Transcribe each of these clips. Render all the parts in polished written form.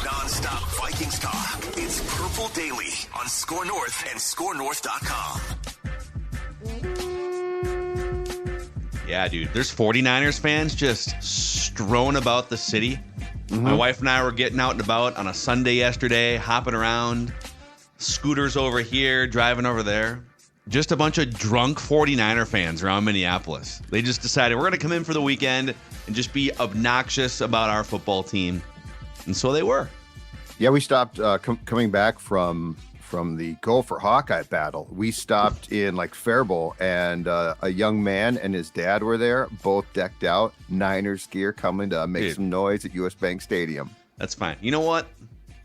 Non-stop Vikings talk. It's Purple Daily on Score North and ScoreNorth.com. Yeah, dude. There's 49ers fans just strewn about the city. Mm-hmm. My wife and I were getting out and about on a Sunday yesterday, hopping around. Scooters over here, driving over there. Just a bunch of drunk 49er fans around Minneapolis. They just decided we're going to come in for the weekend and just be obnoxious about our football team. And so they were. Yeah, we stopped coming back from the Gopher Hawkeye battle. We stopped in like Faribault, and a young man and his dad were there, both decked out, Niners gear, coming to make some noise at US Bank Stadium. That's fine. You know what?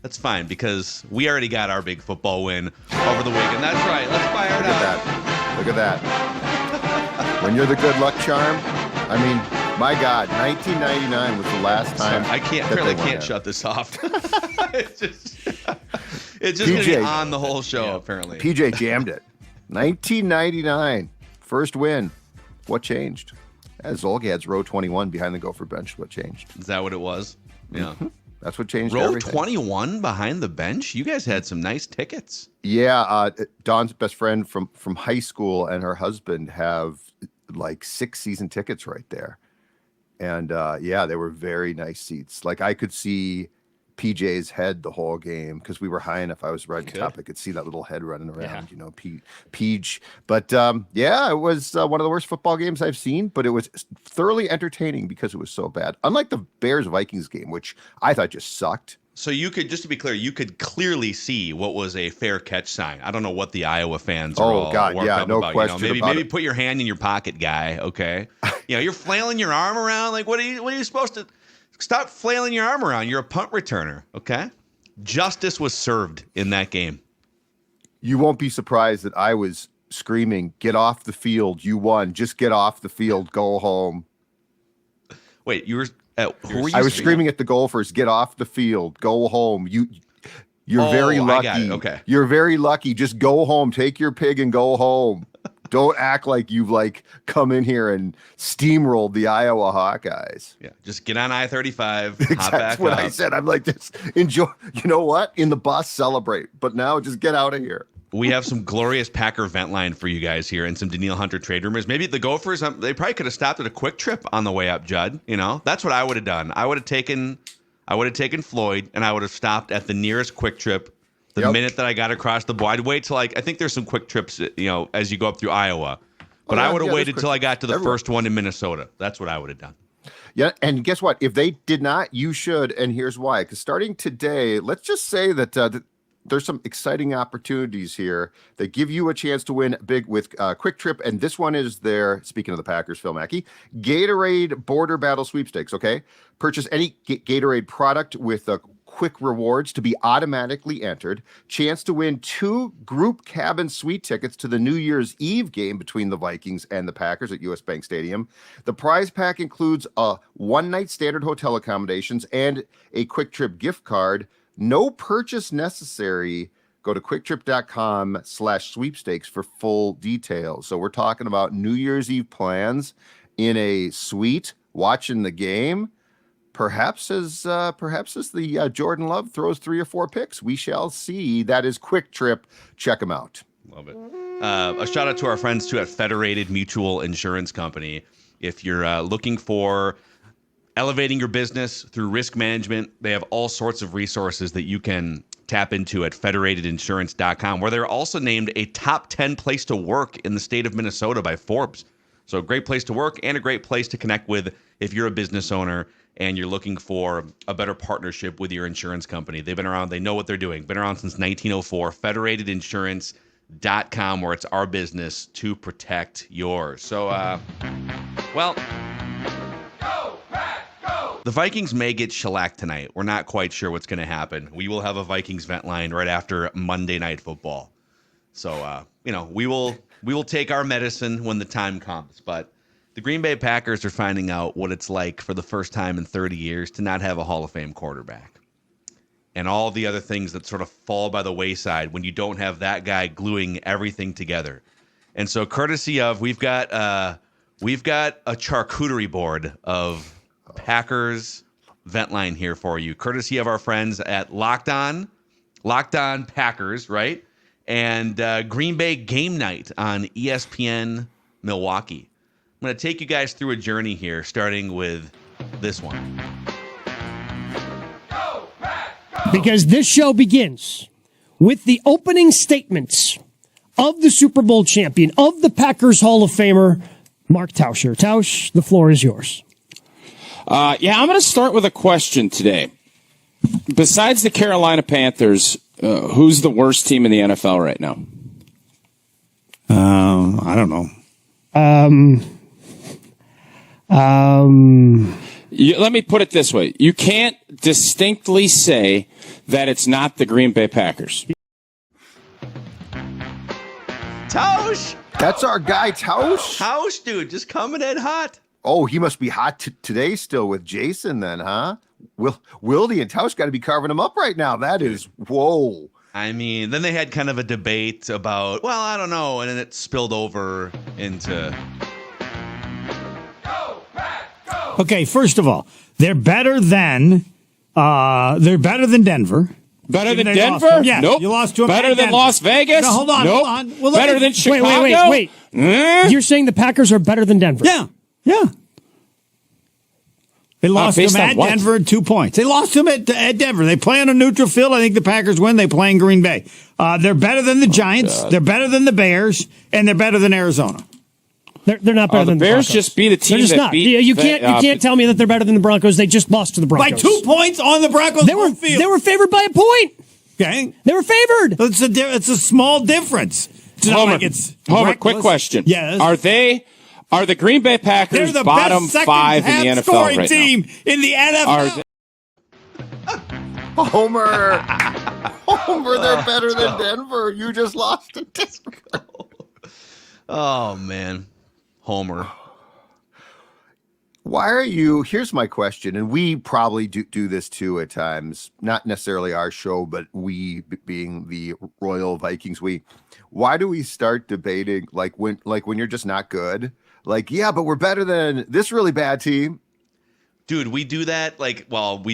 That's fine, because we already got our big football win over the weekend. That's right. Let's fire it up. Look at that. When you're the good luck charm, I mean, my God, 1999 was the last time. I can't shut this off. It's just going to be on the whole show, apparently. PJ jammed it. 1999, first win. What changed? As Zolgad's row 21 behind the Gopher bench. What changed? Is that what it was? Yeah. Mm-hmm. That's what changed row everything. 21 behind the bench? You guys had some nice tickets. Yeah. Dawn's best friend from high school and her husband have like 6 season tickets right there. And yeah, they were very nice seats. Like I could see PJ's head the whole game because we were high enough. I was right on top. I could see that little head running around, Peach. But yeah, it was one of the worst football games I've seen, but it was thoroughly entertaining because it was so bad. Unlike the Bears-Vikings game, which I thought just sucked. So you could, just to be clear, you could clearly see what was a fair catch sign. I don't know what the Iowa fans are all worked up no about. Question maybe put your hand in your pocket, guy. Okay, you're flailing your arm around. Like what are you supposed to? Stop flailing your arm around. You're a punt returner. Okay, justice was served in that game. You won't be surprised that I was screaming, "Get off the field! You won! Just get off the field! Go home!" Wait, you were. Who were you? I was screaming at the Gophers, "Get off the field! Go home! You're very lucky. I got it. Okay. You're very lucky. Just go home. Take your pig and go home. Don't act like you've come in here and steamrolled the Iowa Hawkeyes." Yeah, just get on I-35. Exactly. Hop back That's what I said. I'm like, just enjoy. You know what? In the bus, celebrate. But now, just get out of here. We have some glorious Packer vent line for you guys here and some Danielle Hunter trade rumors. Maybe the Gophers, they probably could have stopped at a Quick Trip on the way up, Judd. That's what I would have done. I would have taken Floyd, and I would have stopped at the nearest Quick Trip the minute that I got across the board. I'd wait till I think there's some Quick Trips, as you go up through Iowa. But I would have waited till I got to the first one in Minnesota. That's what I would have done. Yeah, and guess what? If they did not, you should, and here's why. Because starting today, let's just say that there's some exciting opportunities here that give you a chance to win big with Quick Trip. And this one is their, speaking of the Packers, Phil Mackey, Gatorade Border Battle Sweepstakes, okay? Purchase any Gatorade product with Quick Rewards to be automatically entered. Chance to win 2 group cabin suite tickets to the New Year's Eve game between the Vikings and the Packers at US Bank Stadium. The prize pack includes a one-night standard hotel accommodations and a Quick Trip gift card. No purchase necessary. Go to quicktrip.com/sweepstakes for full details. So we're talking about New Year's Eve plans in a suite, watching the game. Perhaps as the Jordan Love throws 3 or 4 picks. We shall see. That is Quick Trip. Check them out. Love it. A shout out to our friends too at Federated Mutual Insurance Company. If you're looking for elevating your business through risk management, they have all sorts of resources that you can tap into at federatedinsurance.com, where they're also named a top 10 place to work in the state of Minnesota by Forbes. So a great place to work and a great place to connect with if you're a business owner and you're looking for a better partnership with your insurance company. They've been around. They know what they're doing. Been around since 1904. Federatedinsurance.com, where it's our business to protect yours. So, well... The Vikings may get shellacked tonight. We're not quite sure what's going to happen. We will have a Vikings vent line right after Monday Night Football. So, we will take our medicine when the time comes. But the Green Bay Packers are finding out what it's like for the first time in 30 years to not have a Hall of Fame quarterback. And all the other things that sort of fall by the wayside when you don't have that guy gluing everything together. And so courtesy of, we've got a charcuterie board of Packers vent line here for you, courtesy of our friends at Locked On Packers, right? And Green Bay Game Night on ESPN Milwaukee. I'm going to take you guys through a journey here, starting with this one. Because this show begins with the opening statements of the Super Bowl champion, of the Packers Hall of Famer, Mark Tauscher. Tausch, the floor is yours. I'm going to start with a question today. Besides the Carolina Panthers, who's the worst team in the NFL right now? I don't know. Let me put it this way. You can't distinctly say that it's not the Green Bay Packers. Tausch! That's our guy, Tausch. Tausch, dude, just coming in hot. Oh, he must be hot today still with Jason then, huh? Wildy and Tausch got to be carving him up right now. That is, whoa. I mean, then they had kind of a debate about, well, I don't know, and then it spilled over into... Okay, first of all, they're better than Denver. Better than They Denver? lost to- yeah, Nope. you lost to them Better at than Denver. Las Vegas? No, hold on, Nope. hold on. Well, Better than Chicago? Wait. You're saying the Packers are better than Denver? Yeah. They lost based them on at what? Denver 2 points. They lost them at Denver. They play on a neutral field. I think the Packers win. They play in Green Bay. They're better than the Giants. God. They're better than the Bears, and they're better than Arizona. They're not better The than the Bears Broncos. just beat a team They're just that not. beat... You can't tell me that they're better than the Broncos. They just lost to the Broncos. By 2 points on the Broncos They were home field. they were favored by a point. Okay. They were favored. It's a small difference. It's not Homer, like it's Homer, reckless. quick question. Yes. Are the Green Bay They're Packers the bottom best second 5 in half the NFL scoring right team in the NFL. now? Are they, Homer. Homer, they're better than Denver. You just lost to Denver. Oh, man. Homer. Why are you? Here's my question, and we probably do this too at times. Not necessarily our show, but we being the Royal Vikings. Why do we start debating like when you're just not good? Like, yeah, but we're better than this really bad team. Dude, we do that we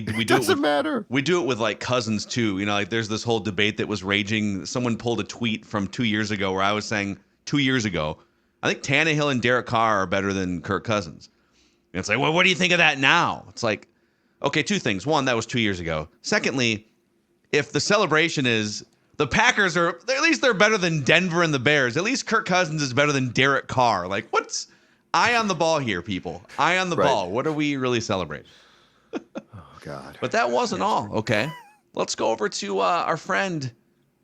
do it Doesn't with, matter. we do it with like cousins too. You know, like there's this whole debate that was raging. Someone pulled a tweet from 2 years ago where I was saying 2 years ago, I think Tannehill and Derek Carr are better than Kirk Cousins. And it's like, well, what do you think of that now? It's like, okay, two things. One, that was 2 years ago. Secondly, if the celebration is the Packers are, at least they're better than Denver and the Bears. At least Kirk Cousins is better than Derek Carr. Like, what's eye on the ball here, people? Eye on the ball. What are we really celebrating? Oh, God. But that wasn't all. Okay. Let's go over to our friend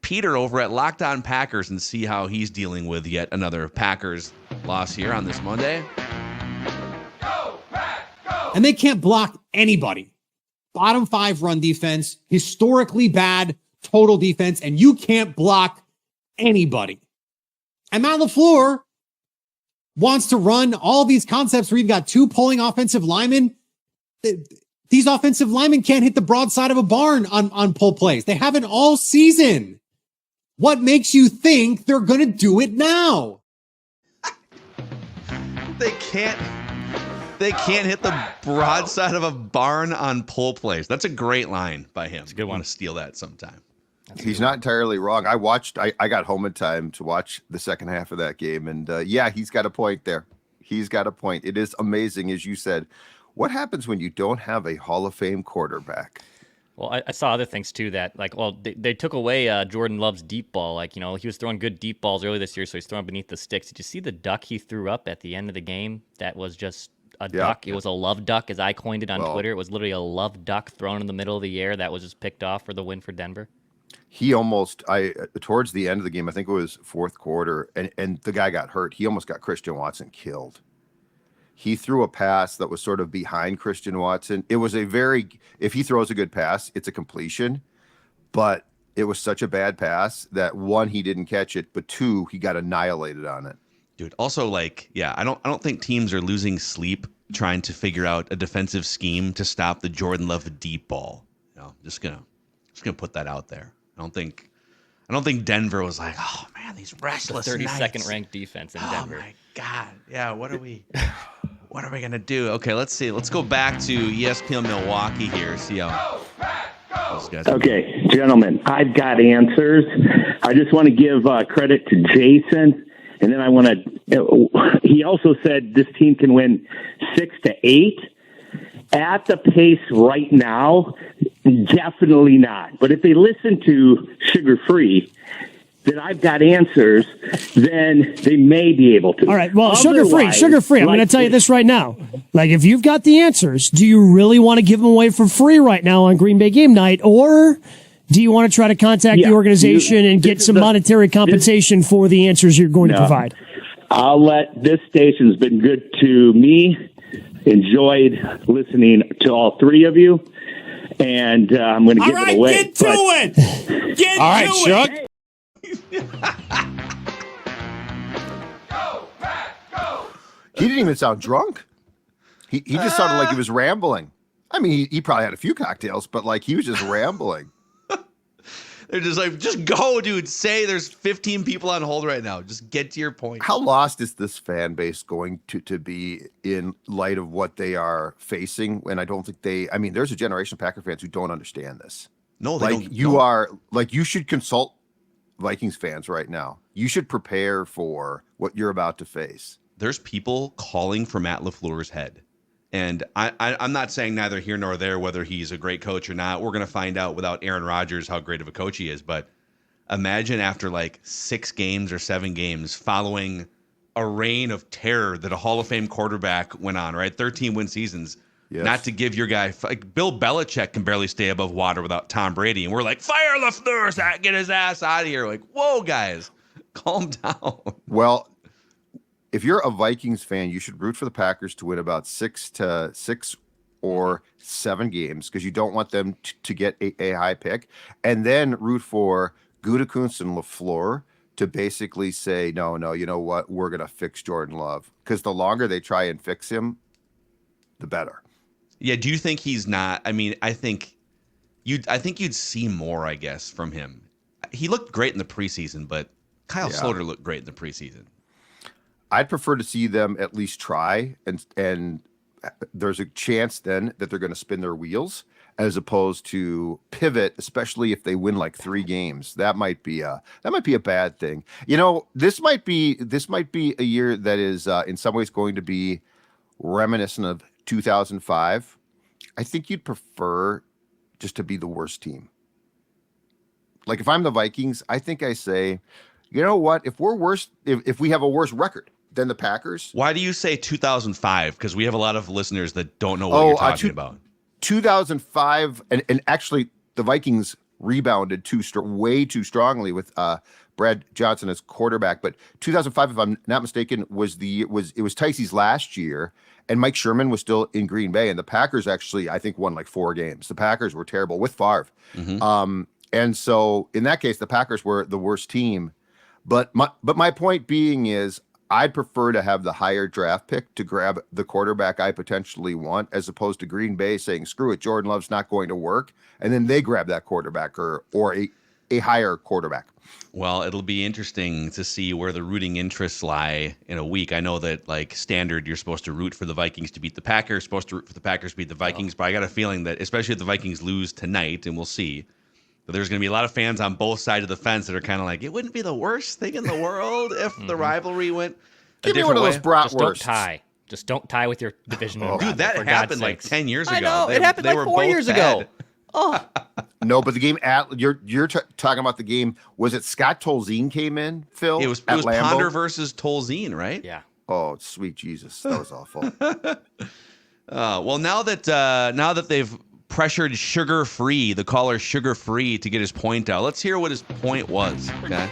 Peter over at Locked On Packers and see how he's dealing with yet another Packers loss here on this Monday. And they can't block anybody. Bottom 5 run defense, historically bad total defense, and you can't block anybody. And Matt LaFleur wants to run all these concepts where you've got 2 pulling offensive linemen. These offensive linemen can't hit the broadside of a barn on pull plays. They haven't all season. What makes you think they're going to do it now? They can't hit the broadside of a barn on pull plays. That's a great line by him. It's a good one. To steal that sometime. He's not entirely wrong. I got home in time to watch the second half of that game. And yeah, he's got a point there. He's got a point. It is amazing, as you said. What happens when you don't have a Hall of Fame quarterback? Well, I saw other things too that, like, well, they took away Jordan Love's deep ball. Like, you know, he was throwing good deep balls early this year, so he's throwing beneath the sticks. Did you see the duck he threw up at the end of the game? That was just a duck. It was a love duck, as I coined it on Twitter. It was literally a love duck thrown in the middle of the air that was just picked off for the win for Denver. He almost, towards the end of the game, I think it was fourth quarter, and the guy got hurt. He almost got Christian Watson killed. He threw a pass that was sort of behind Christian Watson. It was if he throws a good pass, it's a completion, but it was such a bad pass that 1, he didn't catch it, but 2, he got annihilated on it. Dude, also, like, yeah, I don't think teams are losing sleep trying to figure out a defensive scheme to stop the Jordan Love deep ball. You know, just gonna put that out there. I don't think Denver was like, oh man, these restless The 32nd nights. ranked defense in Denver. Oh my God. Yeah, what are we What are we gonna do? Okay, let's see. Let's go back to ESPN Milwaukee here. See how those guys. Okay, gentlemen, I've got answers. I just want to give credit to Jason, and then I want to. He also said this team can win 6-8. At the pace right now, definitely not. But if they listen to Sugar Free, that I've got answers, then they may be able to. All right. Well, sugar free. I'm going to tell you this right now. Like, if you've got the answers, do you really want to give them away for free right now on Green Bay game night, or do you want to try to contact the organization and get some monetary compensation for the answers you're going to provide? I'll let this station's been good to me. Enjoyed listening to all three of you, and I'm going to give it away. Get to it. Get all right, to Chuck. it. He didn't even sound drunk. He just sounded like he was rambling. I mean, he probably had a few cocktails, but like he was just rambling. They're just like, just go, dude. Say there's 15 people on hold right now. Just get to your point. How lost is this fan base going to be in light of what they are facing? And I don't think there's a generation of Packer fans who don't understand this. No, they don't. You should consult Vikings fans right now. You should prepare for what you're about to face. There's people calling for Matt LaFleur's head. And I'm not saying neither here nor there whether he's a great coach or not. We're going to find out without Aaron Rodgers how great of a coach he is. But imagine after like 6 games or 7 games following a reign of terror that a Hall of Fame quarterback went on, right? 13 win seasons. Yes. Not to give your guy, like Bill Belichick can barely stay above water without Tom Brady. And we're like, fire LaFleur, get his ass out of here. Like, whoa, guys, calm down. Well, if you're a Vikings fan, you should root for the Packers to win about 6 or 7 games because you don't want them to get a high pick. And then root for Gutekunst and LaFleur to basically say, no, you know what? We're going to fix Jordan Love. Because the longer they try and fix him, the better. Yeah, do you think he's not? I mean, I think you'd see more, I guess, from him. He looked great in the preseason, but Kyle Sloter looked great in the preseason. I'd prefer to see them at least try, and there's a chance then that they're going to spin their wheels as opposed to pivot, especially if they win like 3 games. That might be a bad thing. You know, this might be a year that is in some ways going to be reminiscent of 2005. I think you'd prefer just to be the worst team. Like if I'm the Vikings, I think I say, you know what? If we're worse, if we have a worse record than the Packers. Why do you say 2005? Because we have a lot of listeners that don't know what you're talking about. 2005, and actually the Vikings rebounded way too strongly with Brad Johnson as quarterback. But 2005, if I'm not mistaken, was Ticey's last year, and Mike Sherman was still in Green Bay, and the Packers actually, I think, won like 4 games. The Packers were terrible with Favre. Mm-hmm. And so in that case, the Packers were the worst team. But my point being is, I'd prefer to have the higher draft pick to grab the quarterback I potentially want, as opposed to Green Bay saying, screw it, Jordan Love's not going to work. And then they grab that quarterback or a higher quarterback. Well, it'll be interesting to see where the rooting interests lie in a week. I know that, like standard, you're supposed to root for the Vikings to beat the Packers, supposed to root for the Packers to beat the Vikings. But I got a feeling that, especially if the Vikings lose tonight, and we'll see, but there's going to be a lot of fans on both sides of the fence that are kind of like, it wouldn't be the worst thing in the world if the rivalry went a Give me different one of those bratwursts. Just don't tie. Just don't tie with your division. Dude, that happened like 10 years ago. I know. It happened like 4 years ago. Oh. No, but the game you're talking about the game. Was it Scott Tolzien came in, Phil? It was Ponder versus Tolzien, right? Yeah. Oh, sweet Jesus, that was awful. Well, now that they've pressured Sugar Free, the caller Sugar Free, to get his point out, let's hear what his point was. Okay.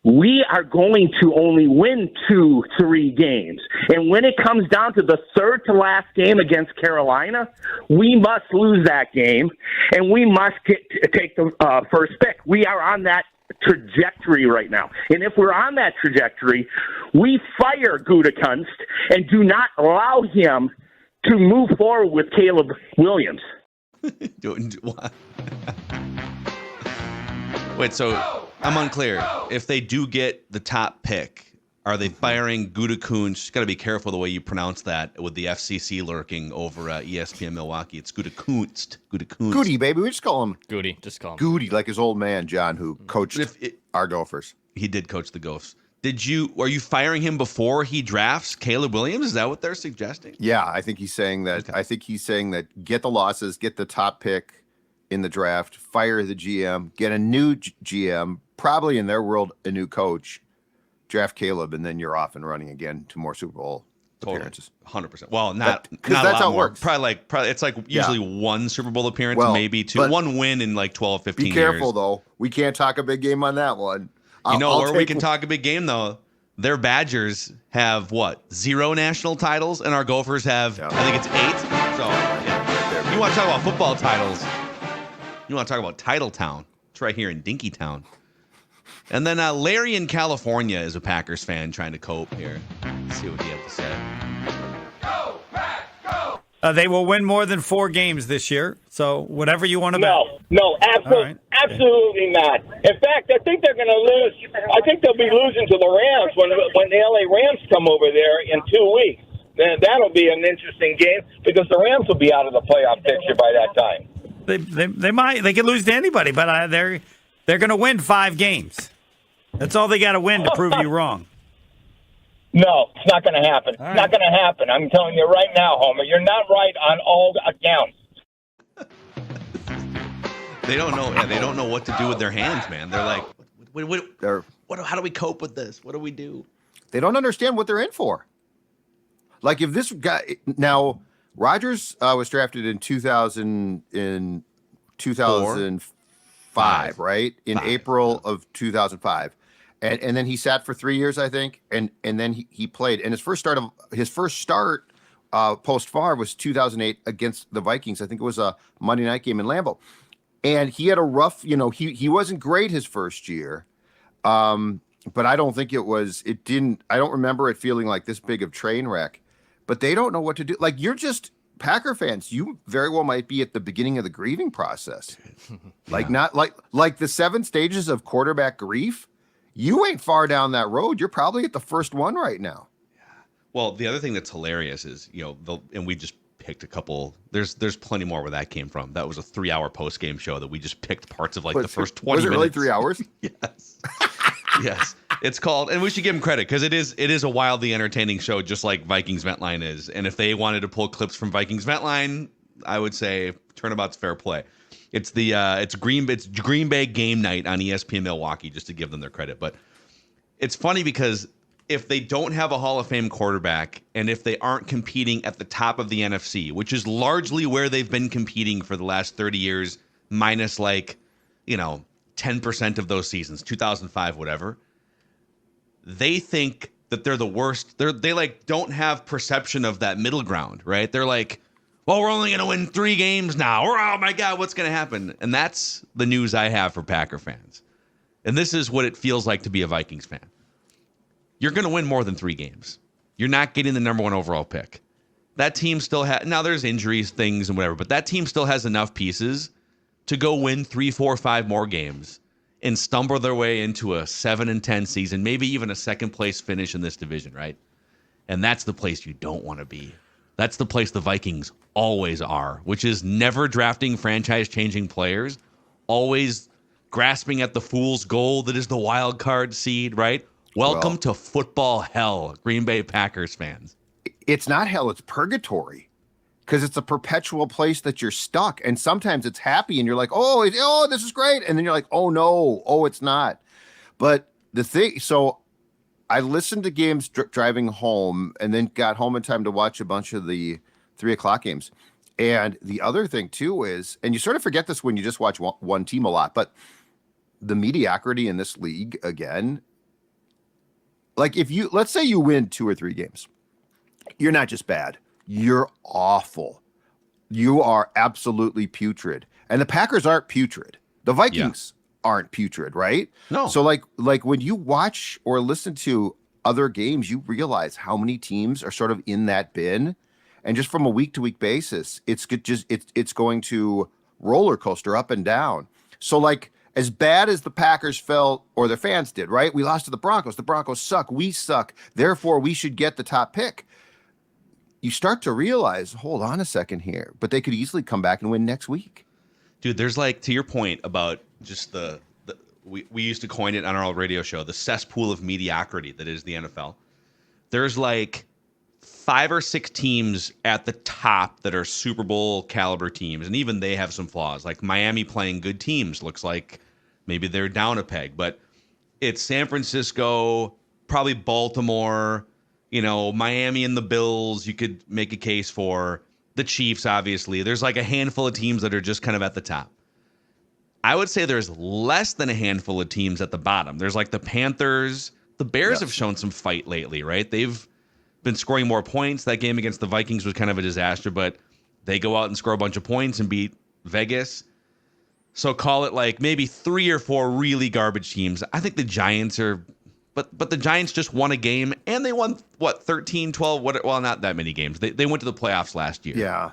We are going to only win 2-3 games. And when it comes down to the third to last game against Carolina, we must lose that game, and we must take the first pick. We are on that trajectory right now. And if we're on that trajectory, we fire Gutekunst and do not allow him to move forward with Caleb Williams. Wait, so I'm unclear. If they do get the top pick, Are they firing Gutekunst? Got to be careful the way you pronounce that with the FCC lurking over ESPN Milwaukee. It's Gutekunst. Goody, baby. We just call him Goody. Just call him Goody, like his old man, John, who coached our Gophers. He did coach the Gophs. Are you firing him before he drafts Caleb Williams? Is that what they're suggesting? Yeah, I think he's saying that. Okay. I think he's saying that get the losses, get the top pick in the draft, fire the GM, get a new GM, probably in their world, a new coach, draft Caleb, and then you're off and running again to more Super Bowl appearances. 100%. Well, not that's how it works. Probably it's like usually one Super Bowl appearance, maybe two. One win in like 12, 15 years. Be careful, though. We can't talk a big game on that one. We can talk a big game, though. Their Badgers have, 0 national titles, and our Gophers have, I think it's 8. So, yeah. You want to talk about football titles. You want to talk about Title Town. It's right here in Dinkytown. And then Larry in California is a Packers fan trying to cope here. Let's see what he had to say. Go, Pack, go! They will win more than 4 games this year. So whatever you want to bet. No, absolutely not. In fact, I think they're going to lose. I think they'll be losing to the Rams when the LA Rams come over there in 2 weeks. Then that'll be an interesting game because the Rams will be out of the playoff picture by that time. They could lose to anybody, but they're going to win 5 games. That's all they got to win to prove you wrong. No, it's not going to happen. It's not going to happen. I'm telling you right now, Homer. You're not right on all accounts. They don't know. Yeah, they don't know what to do with their hands, man. They're like, how do we cope with this? What do we do? They don't understand what they're in for. Like if this guy now, Rodgers was drafted in 2005, right? In April of 2005. And then he sat for 3 years, I think, and then he played. And his first start post Favre was 2008 against the Vikings. I think it was a Monday night game in Lambeau, and he had a rough. He wasn't great his first year, but I don't think it didn't. I don't remember it feeling like this big of train wreck. But they don't know what to do. Like you're just Packer fans. You very well might be at the beginning of the grieving process, not like the 7 stages of quarterback grief. You ain't far down that road. You're probably at the first one right now. Yeah. Well, the other thing that's hilarious is, and we just picked a couple. There's plenty more where that came from. That was a 3-hour post-game show that we just picked parts of the first 20 minutes. Was it really 3 hours? Yes. Yes. It's called, and we should give them credit because it is a wildly entertaining show, just like Vikings Ventline is. And if they wanted to pull clips from Vikings Ventline, I would say turnabout's fair play. It's Green Bay game night on ESPN Milwaukee, just to give them their credit. But it's funny because if they don't have a Hall of Fame quarterback and if they aren't competing at the top of the NFC, which is largely where they've been competing for the last 30 years, minus 10% of those seasons, 2005, whatever, they think that they're the worst. They don't have perception of that middle ground, right? They're like, well, we're only going to win 3 games now. Or, oh, my God, what's going to happen? And that's the news I have for Packer fans. And this is what it feels like to be a Vikings fan. You're going to win more than 3 games. You're not getting the number 1 overall pick. That team still has – now, there's injuries, things, and whatever, but that team still has enough pieces to go win 3, 4, 5 more games and stumble their way into a 7-10 season, maybe even a second-place finish in this division, right? And that's the place you don't want to be. That's the place the Vikings always are, which is never drafting franchise-changing players, always grasping at the fool's gold that is the wild card seed, right? Welcome to football hell, Green Bay Packers fans. It's not hell, it's purgatory, because it's a perpetual place that you're stuck. And sometimes it's happy, and you're like, oh, this is great. And then you're like, oh, no, it's not. But the thing, so I listened to games driving home and then got home in time to watch a bunch of the 3 o'clock games. And the other thing, too, is, and you sort of forget this when you just watch one team a lot, but the mediocrity in this league, again, like let's say you win 2 or 3 games, you're not just bad, you're awful. You are absolutely putrid. And the Packers aren't putrid. The Vikings aren't putrid, right? No. So like when you watch or listen to other games, you realize how many teams are sort of in that bin, and just from a week to week basis, it's going to roller coaster up and down. So as bad as the Packers felt, or their fans did, right? We lost to the Broncos. The Broncos suck. We suck. Therefore, we should get the top pick. You start to realize, hold on a second here, but they could easily come back and win next week. Dude, there's like, to your point about just we used to coin it on our old radio show, the cesspool of mediocrity that is the NFL. There's like 5 or 6 teams at the top that are Super Bowl caliber teams, and even they have some flaws. Like Miami playing good teams looks like maybe they're down a peg, but it's San Francisco, probably Baltimore, Miami and the Bills. You could make a case for the Chiefs, obviously. There's like a handful of teams that are just kind of at the top. I would say there's less than a handful of teams at the bottom. There's like the Panthers. The Bears have shown some fight lately, right? They've been scoring more points. That game against the Vikings was kind of a disaster, but they go out and score a bunch of points and beat Vegas. So call it like maybe 3 or 4 really garbage teams. I think the Giants are, but the Giants just won a game, and they won, 13, 12, well, not that many games. They went to the playoffs last year. Yeah.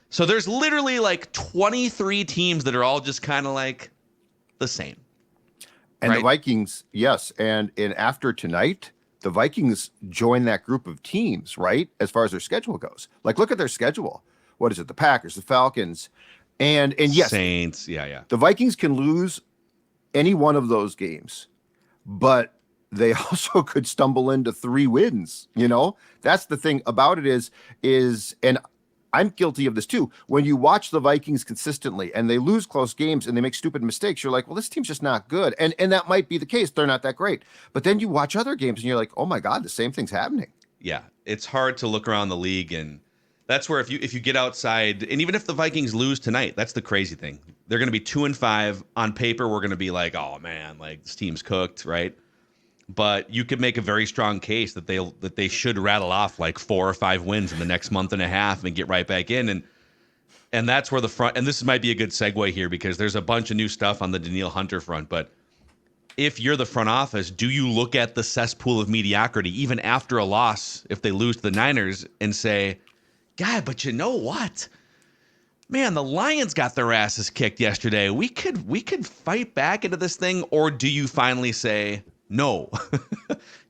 So there's literally like 23 teams that are all just kind of like the same. And right? the Vikings, yes. And after tonight, the Vikings join that group of teams, right? As far as their schedule goes. Like, look at their schedule. What is it? The Packers, the Falcons, and yes. Saints. Yeah. The Vikings can lose any one of those games, but they also could stumble into 3 wins. That's the thing about it is, and I'm guilty of this too. When you watch the Vikings consistently and they lose close games and they make stupid mistakes, you're like, well, this team's just not good. And that might be the case. They're not that great. But then you watch other games and you're like, oh my God, the same thing's happening. Yeah. It's hard to look around the league, and that's where if you get outside, and even if the Vikings lose tonight, that's the crazy thing. They're going to be 2-5 on paper. We're going to be like, oh man, like this team's cooked, right? But you could make a very strong case that they should rattle off like 4 or 5 wins in the next month and a half and get right back in. And that's where the front, and this might be a good segue here because there's a bunch of new stuff on the Danielle Hunter front. But if you're the front office, do you look at the cesspool of mediocrity even after a loss, if they lose to the Niners, and say, God, but you know what? Man, the Lions got their asses kicked yesterday. We could fight back into this thing. Or do you finally say, no,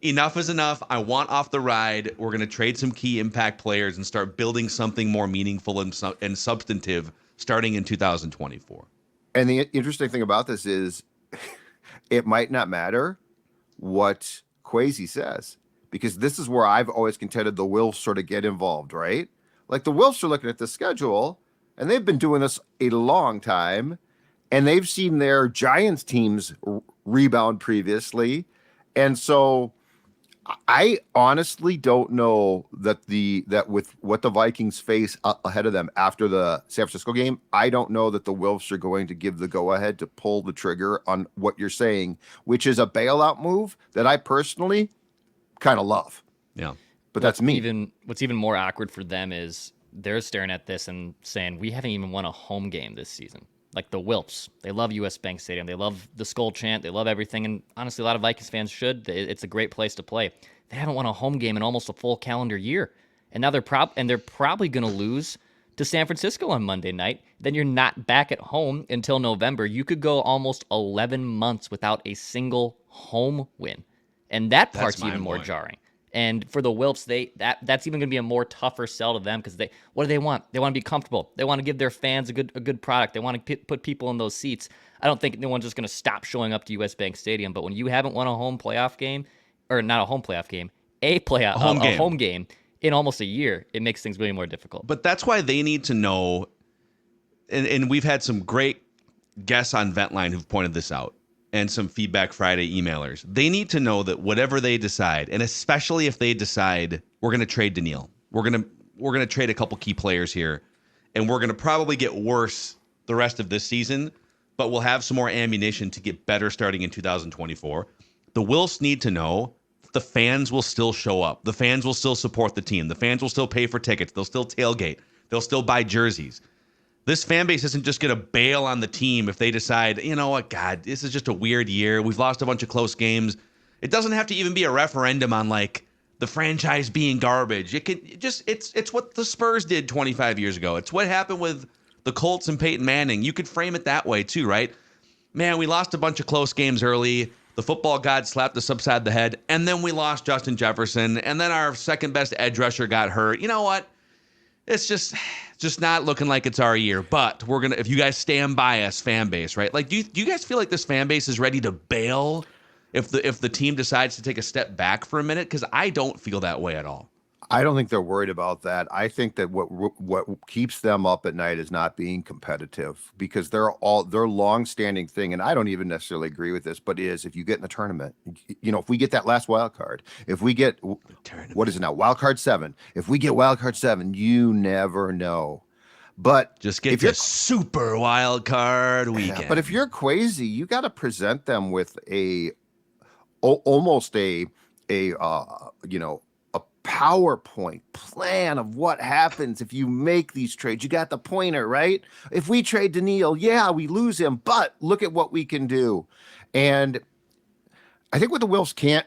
enough is enough. I want off the ride. We're going to trade some key impact players and start building something more meaningful and substantive starting in 2024. And the interesting thing about this is it might not matter what Kwesi says, because this is where I've always contended the Wolves sort of get involved, right? Like the Wolves are looking at the schedule, and they've been doing this a long time, and they've seen their Giants teams rebound previously. And so I honestly don't know that with what the Vikings face ahead of them after the San Francisco game, I don't know that the Wolves are going to give the go-ahead to pull the trigger on what you're saying, which is a bailout move that I personally kind of love. Yeah. But that's me. What's even more awkward for them is they're staring at this and saying, we haven't even won a home game this season. Like the Wilps, they love US Bank Stadium. They love the Skull Chant. They love everything. And honestly, a lot of Vikings fans should. It's a great place to play. They haven't won a home game in almost a full calendar year. And now they're probably going to lose to San Francisco on Monday night. Then you're not back at home until November. You could go almost 11 months without a single home win. And that's even more jarring. And for the Wilps, that's even going to be a more tougher sell to them because what do they want? They want to be comfortable. They want to give their fans a good product. They want to put people in those seats. I don't think anyone's just going to stop showing up to US Bank Stadium. But when you haven't won a home playoff game, or not a home playoff game, a home game in almost a year, it makes things really more difficult. But that's why they need to know, and we've had some great guests on Ventline who've pointed this out, and some Feedback Friday emailers. They need to know that whatever they decide, and especially if they decide we're going to trade Danielle, we're going to trade a couple key players here, and we're going to probably get worse the rest of this season, but we'll have some more ammunition to get better starting in 2024. The Wilfs need to know the fans will still show up. The fans will still support the team. The fans will still pay for tickets. They'll still tailgate. They'll still buy jerseys. This fan base isn't just going to bail on the team if they decide, you know what, God, this is just a weird year. We've lost a bunch of close games. It doesn't have to even be a referendum on like the franchise being garbage. It's what the Spurs did 25 years ago. It's what happened with the Colts and Peyton Manning. You could frame it that way too, right? man, we lost a bunch of close games early. The football god slapped us upside the head, and then we lost Justin Jefferson, and then our second best edge rusher got hurt. You know what? It's just not looking like it's our year. But we're gonna, if you guys stand by us, fan base, right? Like, do you guys feel like this fan base is ready to bail if the team decides to take a step back for a minute? Because I don't feel that way at all. I don't think they're worried about that. I think that what keeps them up at night is not being competitive, because their long-standing thing, and I don't even necessarily agree with this, but is if you get in the tournament, if we get that last wild card, if we get what is it now, wild card 7, if we get wild card 7, you never know. But just get the super wild card weekend. Yeah, but if you're crazy, you got to present them with almost a PowerPoint plan of what happens if you make these trades. You got the pointer, right? If we trade Danielle, yeah, we lose him, but look at what we can do. And I think what the Wilfs can't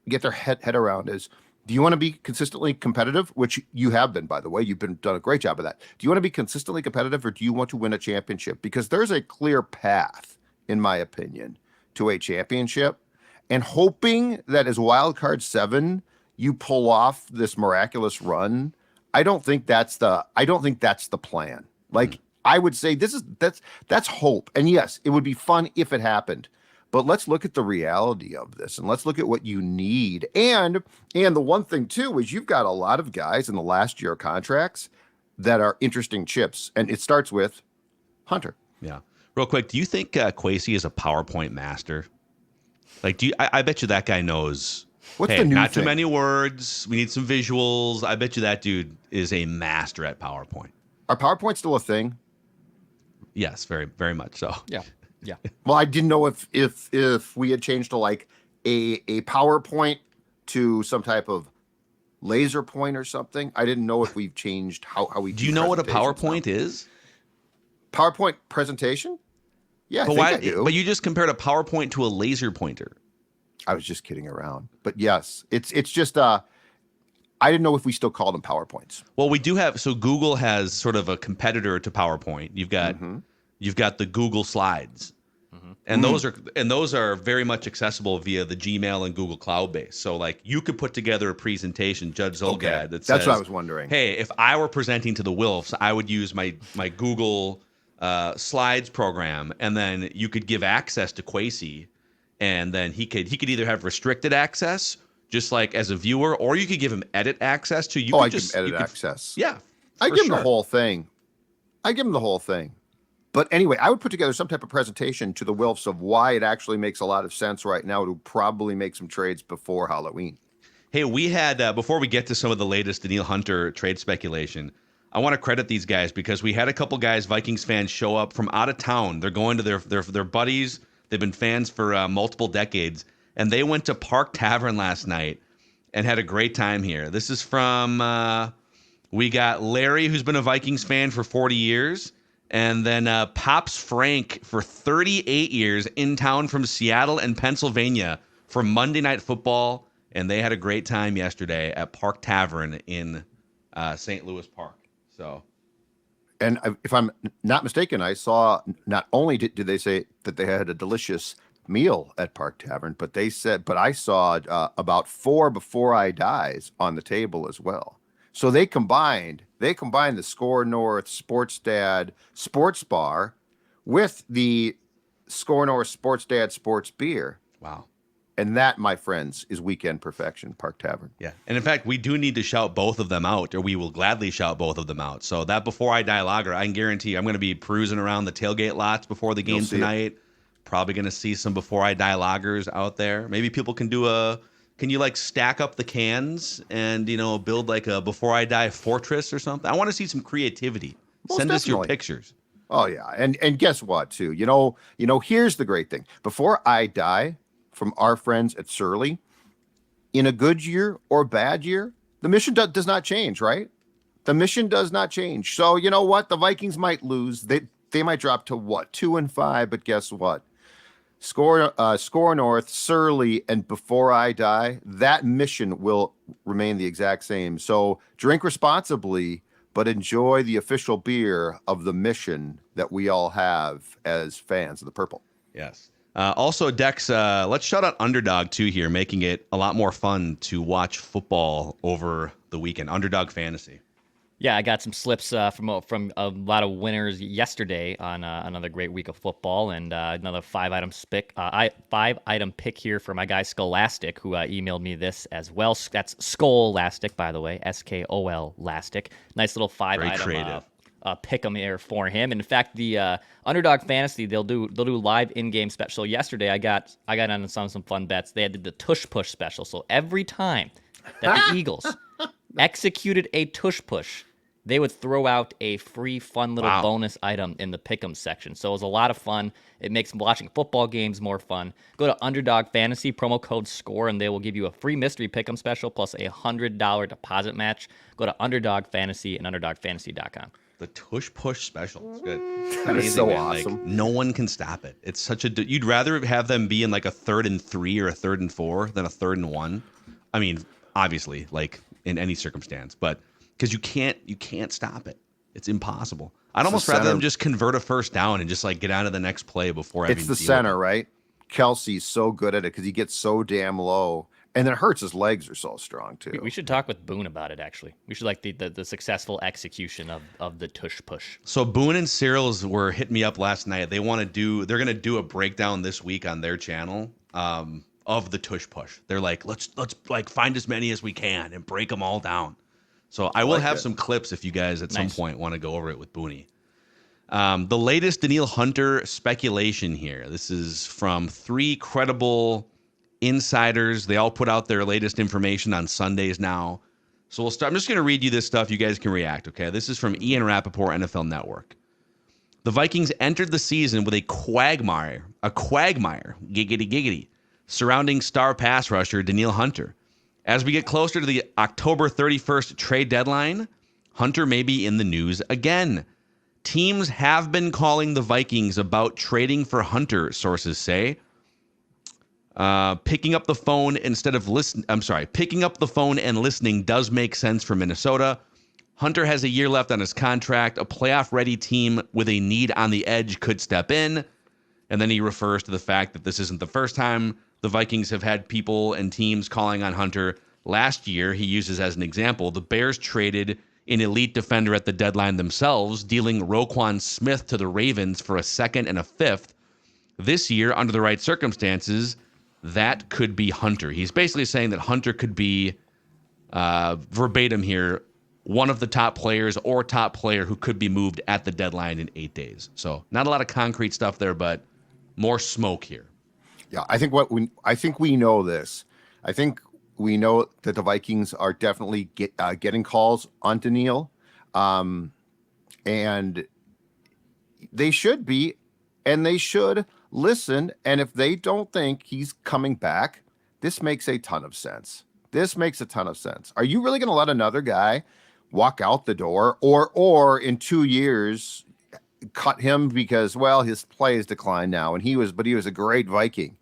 get their head around is, do you want to be consistently competitive? Which you have been, by the way. You've done a great job of that. Do you want to be consistently competitive, or do you want to win a championship? Because there's a clear path, in my opinion, to a championship. And hoping that as wild card 7, you pull off this miraculous run, I don't think that's the plan. Like, I would say that's hope. And yes, it would be fun if it happened. But let's look at the reality of this, and let's look at what you need. And the one thing too is you've got a lot of guys in the last year contracts that are interesting chips, and it starts with Hunter. Yeah. Real quick, do you think Kwesi is a PowerPoint master? Like, I bet you that guy knows. What's the new not thing? too many words. We need some visuals. I bet you that dude is a master at PowerPoint. Are PowerPoint still a thing? Yes, very, very much so. Yeah. Yeah. Well, I didn't know if we had changed to like a PowerPoint to some type of laser point or something. I didn't know if we've changed how we do. You know what a PowerPoint is? PowerPoint presentation? Yeah, but I do. But you just compared a PowerPoint to a laser pointer. I was just kidding around. But yes, it's just I didn't know if we still called them PowerPoints. Well, we do have, so Google has sort of a competitor to PowerPoint. You've got the Google Slides. And those are very much accessible via the Gmail and Google Cloud base. So like you could put together a presentation, Judge Zolgad, that says, that's what I was wondering. Hey, if I were presenting to the Wilfs, I would use my Google Slides program, and then you could give access to Kwesi. And then he could either have restricted access, just like as a viewer, or you could give him edit access to. I give him edit access. Yeah, I give him the whole thing. But anyway, I would put together some type of presentation to the Wilfs of why it actually makes a lot of sense right now to probably make some trades before Halloween. Hey, we had before we get to some of the latest Danielle Hunter trade speculation, I want to credit these guys because we had a couple guys, Vikings fans, show up from out of town. They're going to their buddies. They've been fans for multiple decades, and they went to Park Tavern last night and had a great time here. This is from, we got Larry, who's been a Vikings fan for 40 years, and then Pops Frank for 38 years in town from Seattle and Pennsylvania for Monday Night Football, and they had a great time yesterday at Park Tavern in St. Louis Park. So. And if I'm not mistaken, I saw not only did they say that they had a delicious meal at Park Tavern, but I saw about 4 Before I Dies on the table as well. So they combined the Score North Sports Dad Sports Bar with the Score North Sports Dad Sports Beer. Wow. And that, my friends, is weekend perfection, Park Tavern. Yeah. And in fact, we do need to shout both of them out, or we will gladly shout both of them out. So that Before I Die lager, I can guarantee I'm going to be cruising around the tailgate lots before the game tonight. Probably going to see some Before I Die lagers out there. Maybe people can can you like stack up the cans and, build like a Before I Die fortress or something? I want to see some creativity. Send us your pictures. Oh, yeah. And guess what, too? Here's the great thing. Before I Die, from our friends at Surly, in a good year or bad year, the mission does not change, right? The mission does not change. So you know what? The Vikings might lose. They might drop to 2-5, but guess what? Score North, Surly, and Before I Die, that mission will remain the exact same. So drink responsibly, but enjoy the official beer of the mission that we all have as fans of the Purple. Yes. Also, Dex, let's shout out Underdog too here, making it a lot more fun to watch football over the weekend. Underdog Fantasy. Yeah, I got some slips from a lot of winners yesterday on another great week of football, and another 5-item pick here for my guy Scholastic, who emailed me this as well. That's Scholastic, by the way, SKOL Lastic. Nice little 5-item pick 'em here for him. And in fact, the Underdog Fantasy they'll do live in-game special. Yesterday, I got on some fun bets. They had the tush push special. So every time that the Eagles executed a tush push, they would throw out a free, fun little bonus item in the pick'em section. So it was a lot of fun. It makes watching football games more fun. Go to Underdog Fantasy, promo code SCORE, and they will give you a free mystery pick'em special plus a $100 deposit match. Go to Underdog Fantasy and UnderdogFantasy.com. The tush push special. It's good. That is so awesome. Like, no one can stop it. It's such a. You'd rather have them be in like a 3rd and 3 or a 3rd and 4 than a 3rd and 1. I mean, obviously, like in any circumstance, but because you can't stop it. It's impossible. I'd almost rather them just convert a first down and just like get out of the next play before having. It's the center, right? Kelsey's so good at it because he gets so damn low. And then it hurts. His legs are so strong too. We should talk with Boone about it. Actually, we should like the successful execution of the tush push. So Boone and Cyril's were hitting me up last night. They're going to do a breakdown this week on their channel of the tush push. They're like, let's like find as many as we can and break them all down. So I will have some clips if you guys at some point want to go over it with Booney. The latest Danielle Hunter speculation here. This is from 3 credible insiders. They all put out their latest information on Sundays now. So we'll start. I'm just going to read you this stuff. You guys can react, okay? This is from Ian Rappaport, NFL Network. The Vikings entered the season with a quagmire, giggity, surrounding star pass rusher Danielle Hunter. As we get closer to the October 31st trade deadline, Hunter may be in the news again. Teams have been calling the Vikings about trading for Hunter, sources say. Picking up the phone and listening does make sense for Minnesota. Hunter has a year left on his contract. A playoff-ready team with a need on the edge could step in. And then he refers to the fact that this isn't the first time the Vikings have had people and teams calling on Hunter. Last year, he uses as an example, the Bears traded an elite defender at the deadline themselves, dealing Roquan Smith to the Ravens for a 2nd and a 5th. This year, under the right circumstances, that could be Hunter. He's basically saying that Hunter could be, verbatim here, one of the top players or top player who could be moved at the deadline in 8 days. So not a lot of concrete stuff there, but more smoke here. Yeah, I think we know this. I think we know that the Vikings are definitely getting calls on Danielle, and they should be, and they should listen. And if they don't think he's coming back, this makes a ton of sense. Are you really going to let another guy walk out the door, or in 2 years cut him because, well, his play has declined now, and he was a great Viking.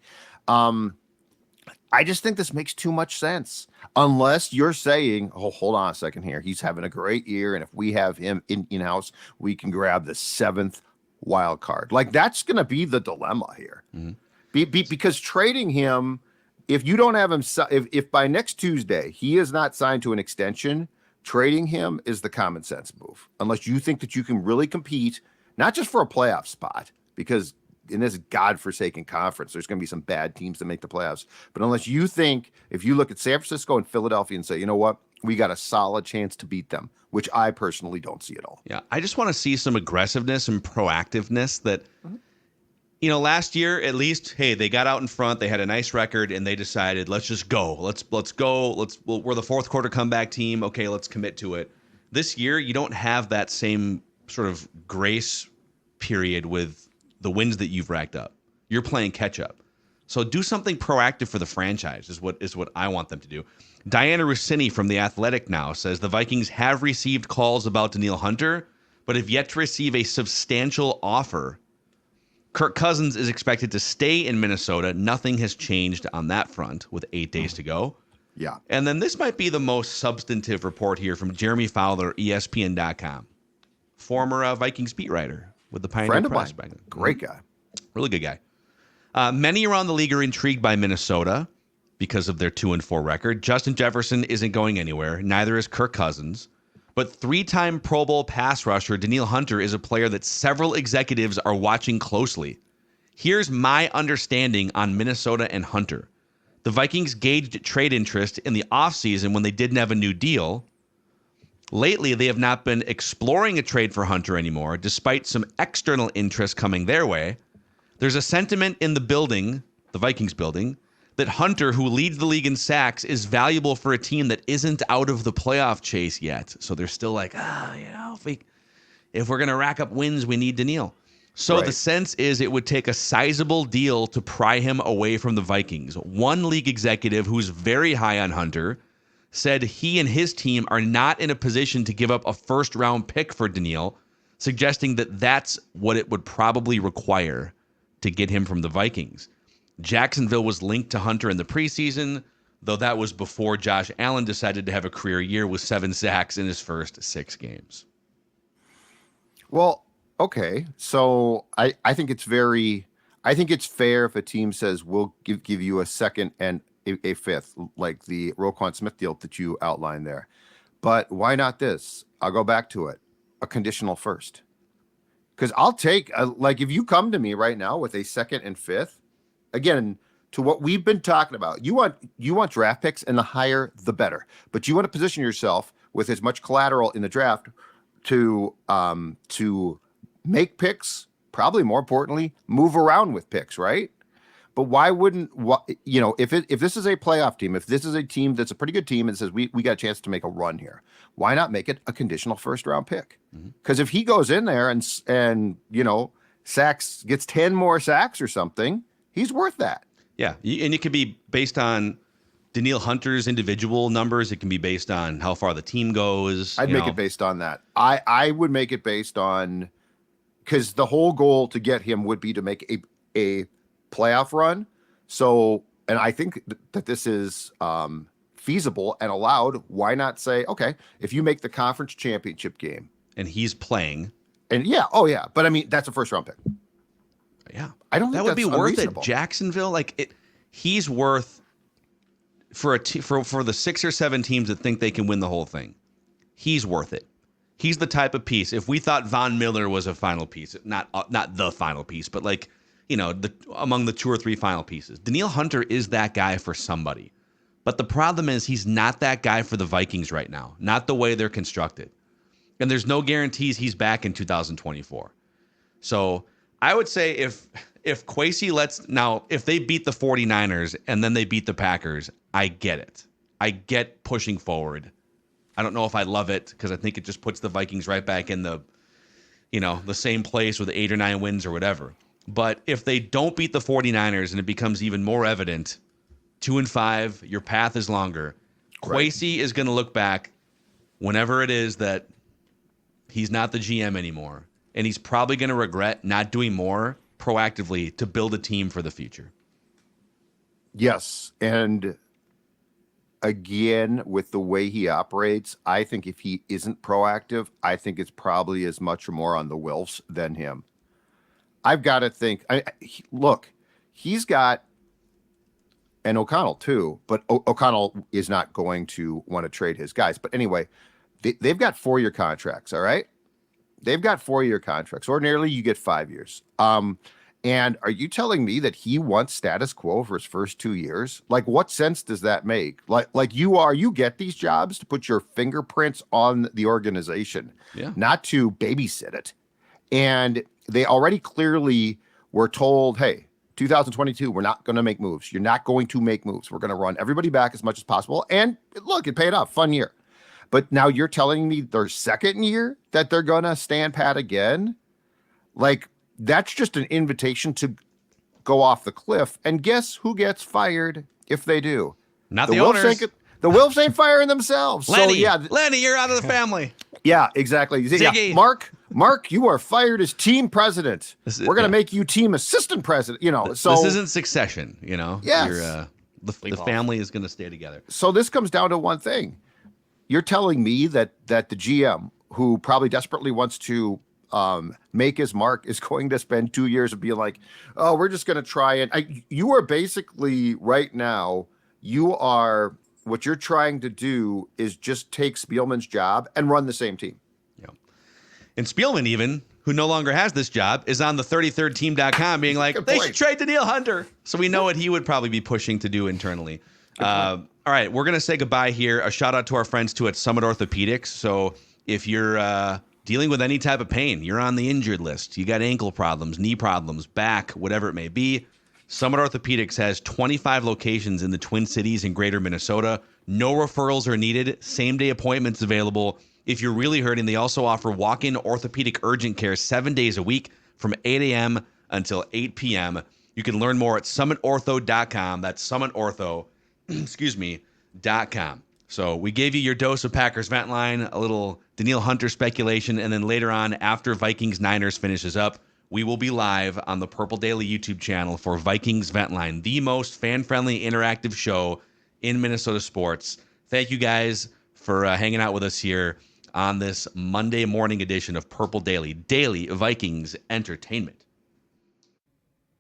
I just think this makes too much sense. Unless you're saying, oh, hold on a second here, he's having a great year, and if we have him in-house, we can grab the 7th wild card. Like, that's going to be the dilemma here. Mm-hmm. Because trading him, if you don't have him, if by next Tuesday he is not signed to an extension, trading him is the common sense move. Unless you think that you can really compete, not just for a playoff spot, because in this godforsaken conference, there's going to be some bad teams that make the playoffs. But unless you think, if you look at San Francisco and Philadelphia and say, you know what, we got a solid chance to beat them, which I personally don't see at all. Yeah, I just want to see some aggressiveness and proactiveness that, last year at least, hey, they got out in front, they had a nice record, and they decided, let's just go. Let's go. We're the fourth quarter comeback team. Okay, let's commit to it. This year, you don't have that same sort of grace period with the wins that you've racked up. You're playing catch up. So do something proactive for the franchise is what I want them to do. Diana Rossini from The Athletic now says the Vikings have received calls about Danielle Hunter, but have yet to receive a substantial offer. Kirk Cousins is expected to stay in Minnesota. Nothing has changed on that front with 8 days to go. Yeah. And then this might be the most substantive report here from Jeremy Fowler, ESPN.com. Former Vikings beat writer with the Pioneer Friend of Press mine. back then. Great guy. Really good guy. Many around the league are intrigued by Minnesota because of their 2-4 record. Justin Jefferson isn't going anywhere. Neither is Kirk Cousins. But 3-time Pro Bowl pass rusher Danielle Hunter is a player that several executives are watching closely. Here's my understanding on Minnesota and Hunter. The Vikings gauged trade interest in the offseason when they didn't have a new deal. Lately, they have not been exploring a trade for Hunter anymore, despite some external interest coming their way. There's a sentiment in the building, the Vikings building, that Hunter, who leads the league in sacks, is valuable for a team that isn't out of the playoff chase yet. So they're still like, if we're going to rack up wins, we need Danielle. So Right. the sense is it would take a sizable deal to pry him away from the Vikings. One league executive who's very high on Hunter said he and his team are not in a position to give up a first-round pick for Danielle, suggesting that that's what it would probably require to get him from the Vikings. Jacksonville was linked to Hunter in the preseason, though that was before Josh Allen decided to have a career year with 7 sacks in his first 6 games. Well, okay. So I think it's fair if a team says we'll give you a second and a fifth, like the Roquan Smith deal that you outlined there. But why not this? I'll go back to it. A conditional first. Because I'll take, if you come to me right now with a second and fifth, again, to what we've been talking about, you want draft picks, and the higher, the better. But you want to position yourself with as much collateral in the draft to make picks, probably more importantly, move around with picks, right? But why wouldn't, if this is a playoff team, if this is a team that's a pretty good team and says we got a chance to make a run here, why not make it a conditional first round pick? Because if he goes in there and sacks, gets 10 more sacks or something, he's worth that. Yeah, and it could be based on Danielle Hunter's individual numbers. It can be based on how far the team goes. I'd make it based on that. I would make it based on, because the whole goal to get him would be to make a playoff run. So, and I think that this is feasible and allowed. Why not say, okay, if you make the conference championship game and he's playing, and but I mean that's a first round pick. Yeah, I don't think that would be worth it. unreasonable. Jacksonville, he's worth for the 6 or 7 teams that think they can win the whole thing. He's worth it. He's the type of piece. If we thought Von Miller was a final piece, not the final piece, but among the 2 or 3 final pieces, Danielle Hunter is that guy for somebody. But the problem is he's not that guy for the Vikings right now, not the way they're constructed. And there's no guarantees he's back in 2024. So I would say if Kwesi if they beat the 49ers and then they beat the Packers, I get it. I get pushing forward. I don't know if I love it because I think it just puts the Vikings right back in the same place with 8 or 9 wins or whatever. But if they don't beat the 49ers and it becomes even more evident, 2-5, your path is longer. Right. Kwesi is going to look back whenever it is that he's not the GM anymore. And he's probably going to regret not doing more proactively to build a team for the future. Yes. And again, with the way he operates, I think if he isn't proactive, I think it's probably as much or more on the Wilfs than him. I've got to think, he's got, and O'Connell too, but O'Connell is not going to want to trade his guys. But anyway, they've got 4-year contracts, all right? They've got 4-year contracts. Ordinarily, you get 5 years. And are you telling me that he wants status quo for his first 2 years? Like, what sense does that make? You get these jobs to put your fingerprints on the organization, not to babysit it. And they already clearly were told, hey, 2022, we're not going to make moves. You're not going to make moves. We're going to run everybody back as much as possible. And look, it paid off. Fun year. But now you're telling me their second year that they're going to stand pat again? That's just an invitation to go off the cliff. And guess who gets fired if they do? Not the owners. The Wilfs ain't firing themselves. Lenny, so, Lenny, you're out of the family. Yeah, exactly. Ziggy. Yeah, Mark, you are fired as team president. We're going to make you team assistant president. So this isn't Succession. Yes. The family is going to stay together. So this comes down to one thing. You're telling me that the GM, who probably desperately wants to make his mark is going to spend 2 years of being like, oh, we're just going to try it. You are basically right now, what you're trying to do is just take Spielman's job and run the same team. Yeah. And Spielman, even, who no longer has this job, is on the 33rdteam.com being like, they should trade Danielle Hunter. So we know what he would probably be pushing to do internally. All right, we're going to say goodbye here. A shout out to our friends too at Summit Orthopedics. So if you're dealing with any type of pain, you're on the injured list, you got ankle problems, knee problems, back, whatever it may be, Summit Orthopedics has 25 locations in the Twin Cities and Greater Minnesota. No referrals are needed. Same-day appointments available. If you're really hurting, they also offer walk-in orthopedic urgent care 7 days a week from 8 a.m. until 8 p.m. You can learn more at summitortho.com. That's summitortho, .com. So we gave you your dose of Packers Vent Line, a little Danielle Hunter speculation, and then later on, after Vikings-Niners finishes up, we will be live on the Purple Daily YouTube channel for Vikings Vent Line, the most fan-friendly interactive show in Minnesota sports. Thank you guys for hanging out with us here on this Monday morning edition of Purple Daily, daily Vikings entertainment.